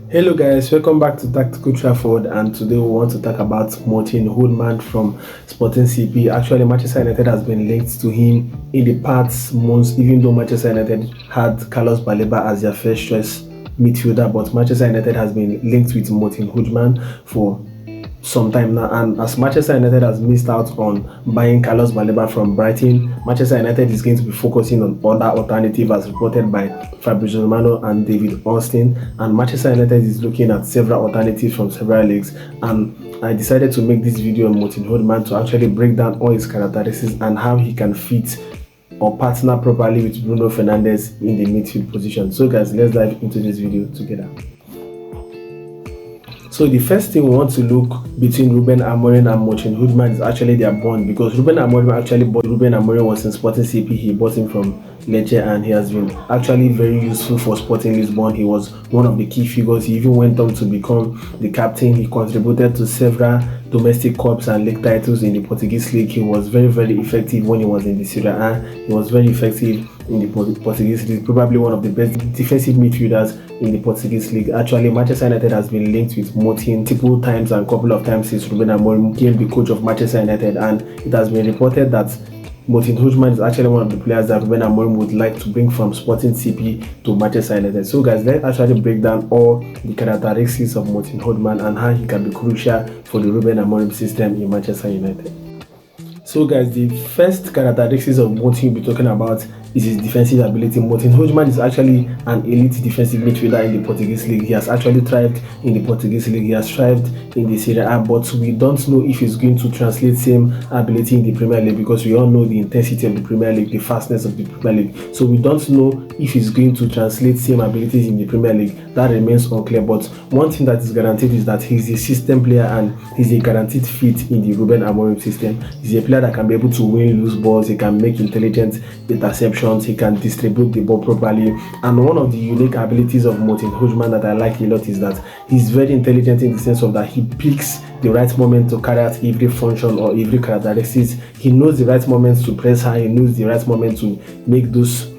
Hello guys, welcome back to Tactical Trafford, and today we want to talk about Morten Hjulmand from Sporting CP. Actually, Manchester United has been linked to him in the past months, even though Manchester United had Carlos Baleba as their first choice midfielder, but Manchester United has been linked with Morten Hjulmand for some time now, and as Manchester United has missed out on buying Carlos Baleba from Brighton, Manchester United is going to be focusing on other alternatives as reported by Fabrizio Romano and David Austin, and Manchester United is looking at several alternatives from several leagues. And I decided to make this video on Morten Hjulmand to actually break down all his characteristics and how he can fit or partner properly with Bruno Fernandes in the midfield position. So guys, let's dive into this video together. So the first thing we want to look between Rúben Amorim and Morten Hjulmand is actually their bond, because Rúben Amorim actually bought Rúben Amorim was in Sporting CP. He bought him from Lecce, and he has been actually very useful for Sporting Lisbon. He was one of the key figures. He even went on to become the captain. He contributed to several domestic cups and league titles in the Portuguese league. He was very effective when he was in the Serie A. He was very effective in the Portuguese league, probably one of the best defensive midfielders in the Portuguese league. Actually, Manchester United has been linked with Morten multiple times and couple of times since Ruben Amorim became the coach of Manchester United, and it has been reported that Morten Hjulmand is actually one of the players that Ruben Amorim would like to bring from Sporting CP to Manchester United. So guys, let's actually break down all the characteristics of Morten Hjulmand and how he can be crucial for the Ruben Amorim system in Manchester United. So guys, the first characteristics of Morten we'll be talking about is his defensive ability. Morten Hjulmand is actually an elite defensive midfielder in the Portuguese league. He has actually thrived in the Portuguese league. He has thrived in the Serie A, but we don't know if he's going to translate same ability in the Premier League, because we all know the intensity of the Premier League, the fastness of the Premier League. So we don't know if he's going to translate same abilities in the Premier League. That remains unclear. But one thing that is guaranteed is that he's a system player and he's a guaranteed fit in the Rúben Amorim system. He's a player that can be able to win loose balls. He can make intelligent interceptions. He can distribute the ball properly. And one of the unique abilities of Morten Hjulmand that I like a lot is that he's very intelligent in the sense of that he picks the right moment to carry out every function or every characteristics. He knows the right moments to press high. He knows the right moment to make those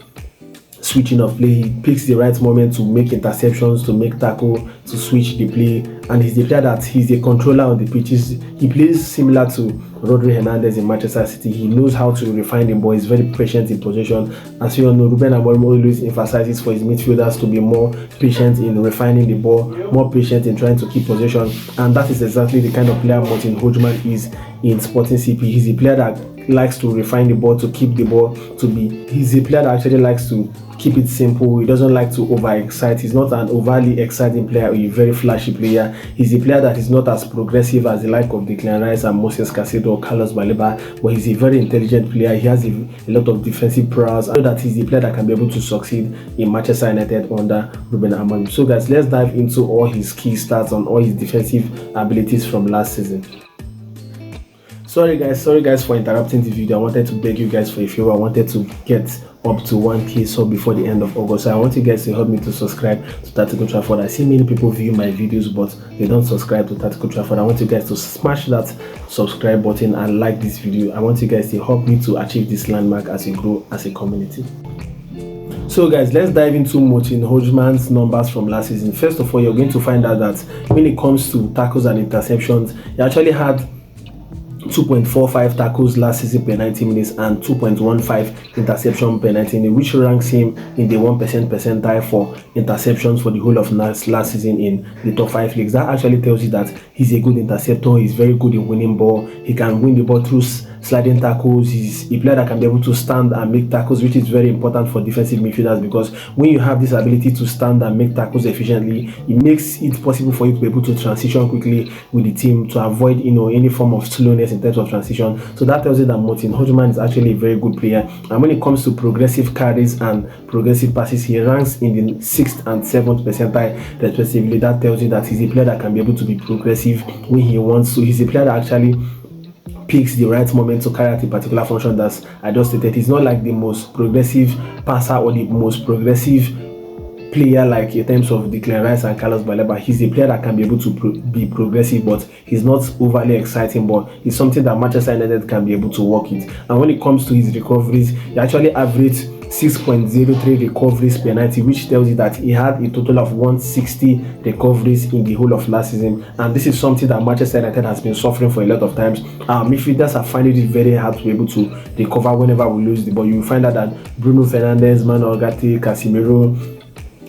switching of play. He picks the right moment to make interceptions, to make tackle, to switch the play. And he's the player that he's a controller on the pitches. He plays similar to Fernandes in Manchester City. He knows how to refine the ball. He's very patient in possession. As you all know, Rúben Amorim always emphasizes for his midfielders to be more patient in refining the ball, more patient in trying to keep possession. And that is exactly the kind of player Morten Hjulmand is in Sporting CP. He's a player that likes to refine the ball, to keep the ball, he's a player that actually likes to keep it simple. He doesn't like to over-excite. He's not an overly exciting player or a very flashy player. He's a player that is not as progressive as the like of Declan Rice and Moisés Caicedo or Carlos Baleba, but he's a very intelligent player. He has a lot of defensive prowess. I know that he's a player that can be able to succeed in Manchester United under Rúben Amorim. So guys, let's dive into all his key stats on all his defensive abilities from last season. Sorry guys for interrupting the video. I wanted to beg you guys for a favor. I wanted to get up to 1k sub before the end of August. So I want you guys to help me to subscribe to Tactical Trafford. I see many people view my videos but they don't subscribe to Tactical Trafford. I want you guys to smash that subscribe button and like this video. I want you guys to help me to achieve this landmark as we grow as a community. So guys, let's dive into Morten Hjulmand's numbers from last season. First of all, you're going to find out that when it comes to tackles and interceptions, he actually had 2.45 tackles last season per 90 minutes and 2.15 interception per 90 minutes, which ranks him in the 1% percentile for interceptions for the whole of last season in the top 5 leagues. That actually tells you that he's a good interceptor. He's very good in winning ball. He can win the ball through sliding tackles. He's a player that can be able to stand and make tackles, which is very important for defensive midfielders, because when you have this ability to stand and make tackles efficiently, it makes it possible for you to be able to transition quickly with the team, to avoid any form of slowness in terms of transition. So that tells you that Morten Hjulmand is actually a very good player. And when it comes to progressive carries and progressive passes, he ranks in the 6th and 7th percentile respectively. That tells you that he's a player that can be able to be progressive when he wants to. He's a player that actually picks the right moment to carry out a particular function that I just stated. He's not like the most progressive passer or the most progressive player like in terms of Declan Rice and Carlos Baleba. He's a player that can be able to be progressive, but he's not overly exciting, but it's something that Manchester United can be able to work with. And when it comes to his recoveries, he actually averaged 6.03 recoveries per 90, which tells you that he had a total of 160 recoveries in the whole of last season. And this is something that Manchester United has been suffering for a lot of times. Midfielders are finding it very hard to be able to recover whenever we lose the ball. You will find out that Bruno Fernandes, Ugarte, Casemiro,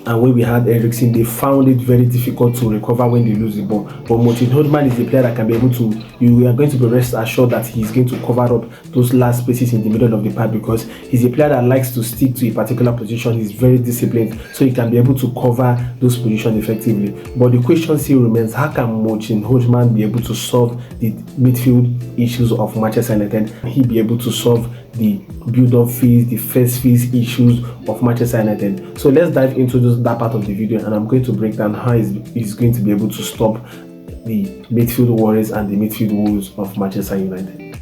and when we had Eriksen, they found it very difficult to recover when they lose the ball. But Morten Hjulmand is a player that can be able to, you are going to be rest assured that he's going to cover up those last spaces in the middle of the park, because he's a player that likes to stick to a particular position. He's very disciplined, so he can be able to cover those positions effectively. But the question still remains, how can Morten Hjulmand be able to solve the midfield issues of Manchester United? He be able to solve the build-up phase, the first phase issues of Manchester United. So let's dive into that part of the video, and I'm going to break down how he's going to be able to stop the midfield worries and the midfield woes of Manchester United.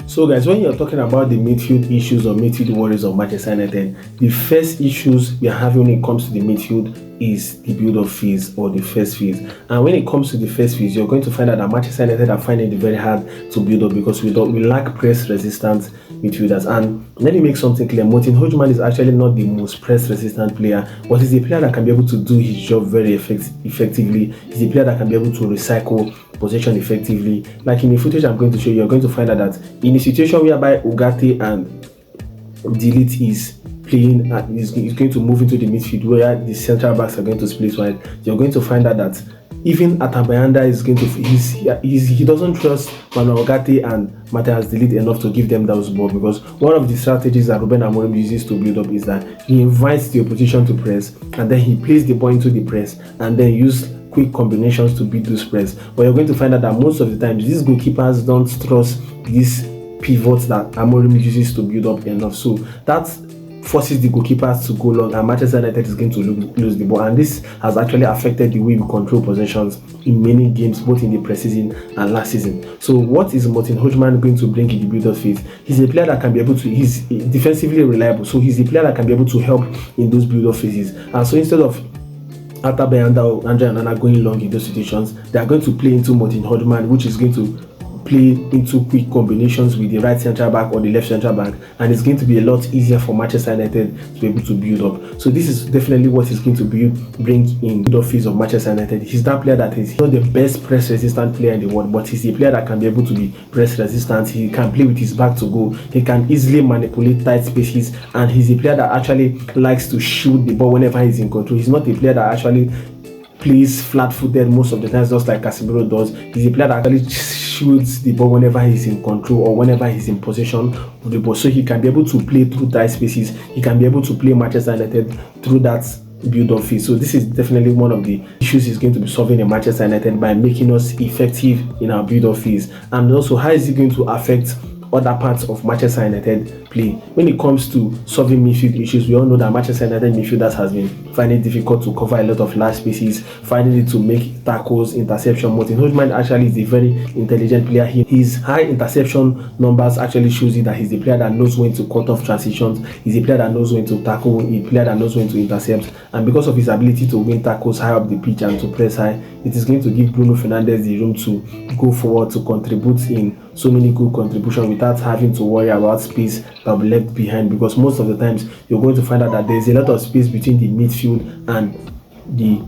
So guys, when you're talking about the midfield issues or midfield worries of Manchester United, the first issues we are having when it comes to the midfield is the build-up phase or the first phase. And when it comes to the first phase, you're going to find out that Manchester United are finding it very hard to build up because we lack press-resistant midfielders. And let me make something clear: Morten Hjulmand is actually not the most press-resistant player, but he's a player that can be able to do his job very effectively. He's a player that can be able to recycle possession effectively. Like in the footage I'm going to show you, you're going to find out that in a situation whereby Ugarte and Delete is playing and is going to move into the midfield where the central backs are going to split wide, you're going to find out that even Atabayanda is going to he doesn't trust Ugarte and Matthias Delete enough to give them those balls, because one of the strategies that Rúben Amorim uses to build up is that he invites the opposition to press and then he plays the ball into the press and then use quick combinations to beat those press. But you're going to find out that most of the times these goalkeepers don't trust these pivots that Amorim uses to build up enough, so that forces the goalkeepers to go long, and Manchester United is going to lose the ball. And this has actually affected the way we control possessions in many games, both in the preseason and last season. So what is Morten Hjulmand going to bring in the build-up phase? He's a player that can be able to, he's defensively reliable, so he's a player that can be able to help in those build-up phases. And so instead of Atabayanda or Andre Onana going long in those situations, they are going to play into Morten Hjulmand, which is going to play into quick combinations with the right central back or the left central back, and it's going to be a lot easier for Manchester United to be able to build up. So this is definitely what is going to bring in the phase of Manchester United. He's that player that is not the best press resistant player in the world, but he's a player that can be able to be press resistant. He can play with his back to goal, he can easily manipulate tight spaces, and he's a player that actually likes to shoot the ball whenever he's in control. He's not a player that actually plays flat-footed most of the times, just like Casemiro does. He's a player that actually shoots the ball whenever he's in control or whenever he's in possession of the ball, so he can be able to play through tight spaces. He can be able to play Manchester United through that build-up phase. So this is definitely one of the issues he's going to be solving in Manchester United by making us effective in our build-up phase. And also, how is it going to affect other parts of Manchester United play? When it comes to solving midfield issues, we all know that Manchester United midfielders has been finding it difficult to cover a lot of large spaces, finding it to make tackles, interception. Morten Hjulmand actually is a very intelligent player. His high interception numbers actually shows you that he's a player that knows when to cut off transitions, he's a player that knows when to tackle, a player that knows when to intercept. And because of his ability to win tackles high up the pitch and to press high, it is going to give Bruno Fernandes the room to go forward, to contribute in so many good contributions without having to worry about space that will be left behind, because most of the times you're going to find out that there's a lot of space between the midfield and the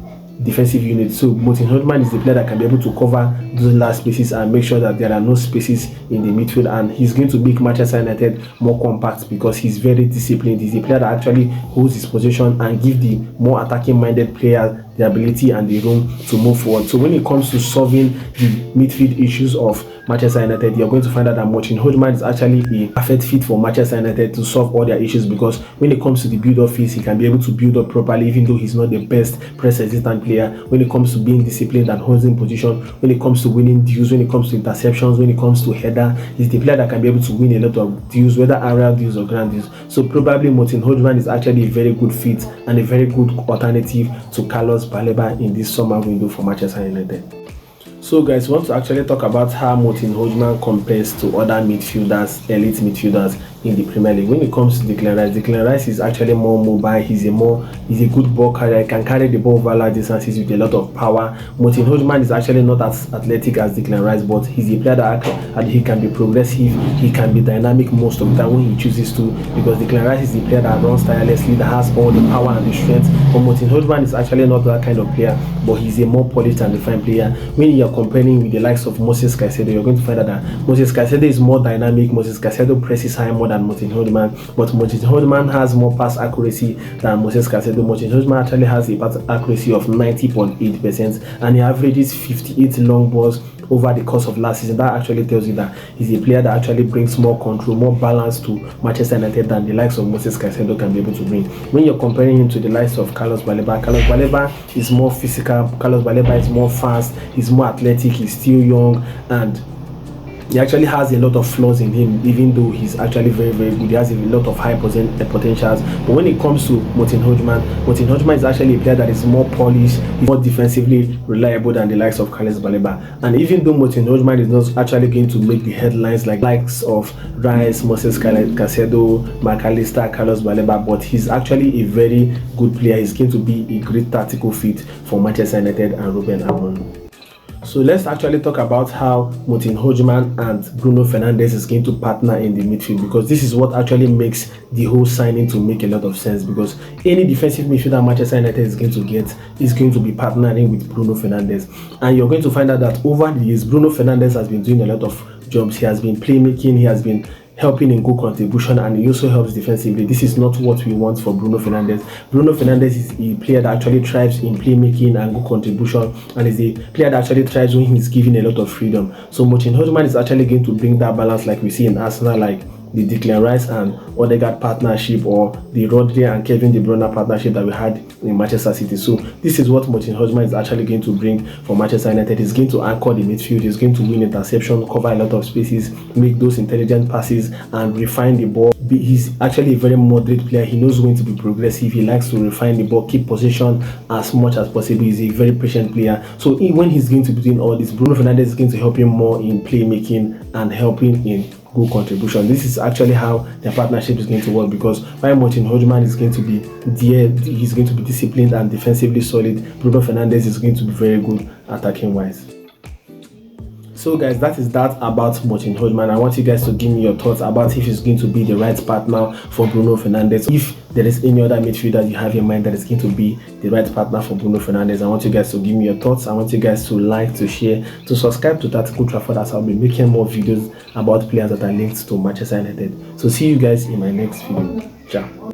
defensive unit. So Morten Hjulmand is the player that can be able to cover those last spaces and make sure that there are no spaces in the midfield, and he's going to make Manchester United more compact because he's very disciplined. He's a player that actually holds his position and give the more attacking minded player the ability and the room to move forward. So when it comes to solving the midfield issues of Manchester United, you're going to find out that Morten Hjulmand is actually a perfect fit for Manchester United to solve all their issues, because when it comes to the build-up phase, he can be able to build up properly, even though he's not the best press-resistant player. When it comes to being disciplined and holding position, when it comes to winning duels, when it comes to interceptions, when it comes to header, he's the player that can be able to win a lot of duels, whether aerial duels or ground duels. So probably Morten Hjulmand is actually a very good fit and a very good alternative to Carlos Baleba in this summer window for Manchester United. So guys, we want to actually talk about how Morten Hjulmand compares to other midfielders, elite midfielders in the Premier League. When it comes to Declan Rice is actually more mobile. He's a good ball carrier. He can carry the ball over large distances with a lot of power. Morten Hjulmand is actually not as athletic as Declan Rice, but he's a player that he can be progressive. He can be dynamic most of the time when he chooses to, because Declan Rice is the player that runs tirelessly, that has all the power and the strength. But Morten Hjulmand is actually not that kind of player, but he's a more polished and refined player. When you're comparing with the likes of Moisés Caicedo, you're going to find out that Moisés Caicedo is more dynamic. Moisés Caicedo presses high more than Morten Hjulmand, but Morten Hjulmand has more pass accuracy than Moisés Caicedo. Morten Hjulmand actually has a pass accuracy of 90.8%, and he averages 58 long balls over the course of last season. That actually tells you that he's a player that actually brings more control, more balance to Manchester United than the likes of Moisés Caicedo can be able to bring. When you're comparing him to the likes of Carlos Baleba is more physical. Carlos Baleba is more fast, he's more athletic, he's still young, and he actually has a lot of flaws in him, even though he's actually very, very good. He has a lot of high potentials. But when it comes to Morten Hjulmand is actually a player that is more polished, he's more defensively reliable than the likes of Carlos Baleba. And even though Morten Hjulmand is not actually going to make the headlines like likes of Rice, Moisés Caicedo, Mac Allister, Carlos Baleba, but he's actually a very good player. He's going to be a great tactical fit for Manchester United and Rúben Amorim. So let's actually talk about how Morten Hjulmand and Bruno Fernandes is going to partner in the midfield, because this is what actually makes the whole signing to make a lot of sense, because any defensive midfielder Manchester United is going to get is going to be partnering with Bruno Fernandes. And you're going to find out that over the years, Bruno Fernandes has been doing a lot of jobs. He has been playmaking, he has been helping in goal contribution, and he also helps defensively. This is not what we want for Bruno Fernandes. Bruno Fernandes is a player that actually thrives in playmaking and goal contribution, and is a player that actually thrives when he's given a lot of freedom. So Morten Hjulmand is actually going to bring that balance like we see in Arsenal, like the Declan Rice and Odegaard partnership, or the Rodri and Kevin De Bruyne partnership that we had in Manchester City. So this is what Morten Hjulmand is actually going to bring for Manchester United. He's going to anchor the midfield, he's going to win interception, cover a lot of spaces, make those intelligent passes, and refine the ball. He's actually a very moderate player. He knows when to be progressive. He likes to refine the ball, keep possession as much as possible. He's a very patient player. So when he's going to be doing all this, Bruno Fernandes is going to help him more in playmaking and helping in goal contribution. This is actually how their partnership is going to work, because while Morten Hjulmand is going to be there, he's going to be disciplined and defensively solid, Bruno Fernandes is going to be very good attacking wise. So guys, that is that about Morten Hjulmand. I want you guys to give me your thoughts about if he's going to be the right partner for Bruno Fernandes. If there is any other midfielder you have in mind that is going to be the right partner for Bruno Fernandes, I want you guys to give me your thoughts. I want you guys to like, to share, to subscribe to Old Trafford, as I'll be making more videos about players that are linked to Manchester United. So see you guys in my next video. Ciao.